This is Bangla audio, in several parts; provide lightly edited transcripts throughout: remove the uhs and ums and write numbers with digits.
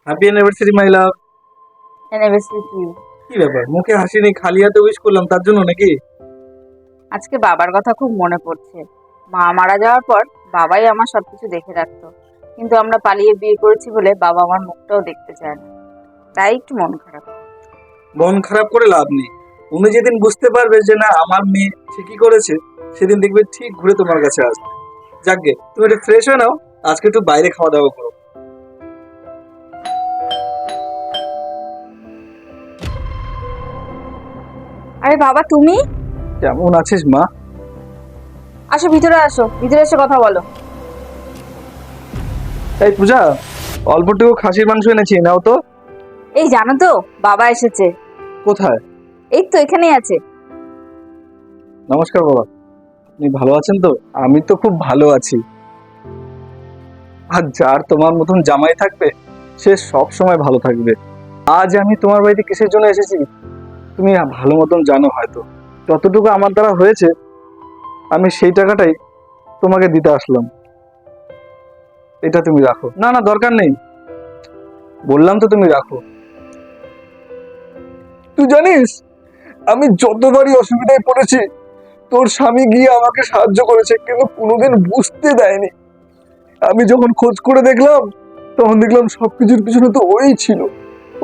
Happy anniversary my love. Anniversary to you. কি ব্যাপার, মুখে হাসি নেই, খালি হাতে উইশ করলাম তার জন্য নাকি? আজকে বাবার কথা খুব মনে পড়ছে। মা মারা যাওয়ার পর বাবাই আমার সবকিছু দেখে রাখতো, কিন্তু আমরা পালিয়ে বিয়ে করেছি বলে বাবা আমার মুখটাও দেখতে চায় না, তাই একটু মন খারাপ। মন খারাপ করে লাভ নেই। তুমি যেদিন বুঝতে পারবে যে না আমার মেয়ে ঠিকই করেছে, সেদিন দেখবে ঠিক ঘুরে তোমার কাছে আসবে। যাকগে, তুমি একটু ফ্রেশ হয়ে নাও, আজকে একটু বাইরে খাওয়া দাওয়া করো। আরে বাবা, তুমি কেমন আছিস মা? আসো, ভিতরে আসো, ভিতরে এসে কথা বলো। এই পূজা, অল্পটুকু খাসির মাংস এনেছি, নাও তো। এই জানো তো, বাবা এসেছে। কোথায়? এই তো এখানেই আছে। নমস্কার বাবা, আপনি ভালো আছেন তো? আমি তো খুব ভালো আছি। আর যার তোমার মতন জামাই থাকবে, সে সব সময় ভালো থাকবে। আজ আমি তোমার বাড়িতে কিসের জন্য এসেছি তুমি ভালো মতন জানো হয়তো। যতটুকু আমার দ্বারা হয়েছে, আমি সেই টাকাটাই তোমাকে দিতে আসলাম। এটা তুমি রাখো। না না, দরকার নেই, বললাম তো তুমি রাখো। তুই জানিস, আমি যতবারই অসুবিধায় পড়েছি, তোর স্বামী গিয়ে আমাকে সাহায্য করেছে, কিন্তু কোনোদিন বুঝতে দেয়নি। আমি যখন খোঁজ করে দেখলাম, তখন দেখলাম সবকিছুর পিছনে তো ওই ছিল।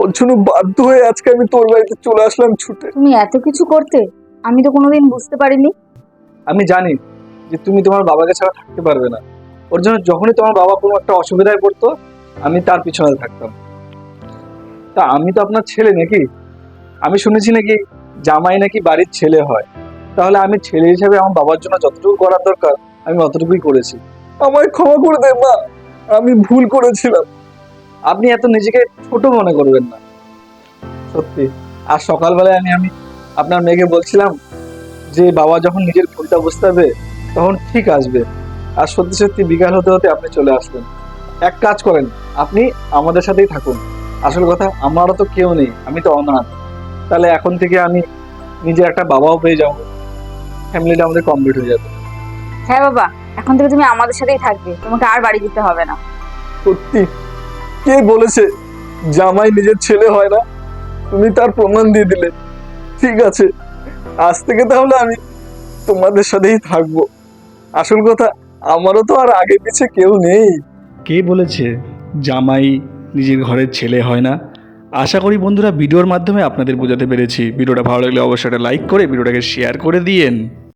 ওর জন্য বাধ্য হয়ে আজকে আমি তোর বাড়িতে চলে আসলাম ছুটে। তুমি এত কিছু করতে, আমি তো কোনোদিন বুঝতে পারিনি। আমি জানি যে তুমি তোমার বাবাকে ছাড়া থাকতে পারবে না। ওর জন্য যখনই তোমার বাবা কোনো একটা অসুবিধায় পড়তো, আমি তার পিছনে থাকতাম। তা আমি তো আপনার ছেলে নাকি? আমি শুনেছি নাকি জামাই নাকি বাড়ির ছেলে হয়। তাহলে আমি ছেলে হিসেবে আমার বাবার জন্য যতটুকু করার দরকার, আমি অতটুকুই করেছি। আমায় ক্ষমা করে দে মা, আমি ভুল করেছিলাম। আপনি এত নিজেকে ছোট মনে করবেন না। সত্যি, আর সকালবেলায় আমি আপনার মেয়েকে বলছিলাম যে বাবা যখন নিজের ভুলটা বুঝতে হবে, তখন ঠিক আসবে। আর সত্যি সত্যি বিকাল হতে হতে আপনি চলে আসবেন। এক কাজ করেন, আপনি আমাদের সাথেই থাকুন। আসল কথা, আমারও তো কেউ নেই, আমি তো অনাথ। তাহলে এখন থেকে আমি নিজে একটা বাবাও পেয়ে যাবো, ফ্যামিলিটা আমাদের কমপ্লিট হয়ে যাবে। হ্যাঁ বাবা, এখন থেকে তুমি আমাদের সাথেই থাকবে, তোমাকে আর বাড়ি যেতে হবে না। সত্যি, কে বলেছে জামাই নিজের ছেলে হয় না? তুমি তার প্রমাণ দিয়ে দিলে। ঠিক আছে, আজ থেকে তাহলে আমি তোমাদের সাথেই থাকবো। আসল কথা, আমারও তো আর আগে পিছে কেউ নেই। কে বলেছে জামাই নিজের ঘরের ছেলে হয় না? আশা করি বন্ধুরা ভিডিওর মাধ্যমে আপনাদের বোঝাতে পেরেছি। ভিডিওটা ভালো লাগলে অবশ্যই একটা লাইক করে ভিডিওটাকে শেয়ার করে দিয়েন।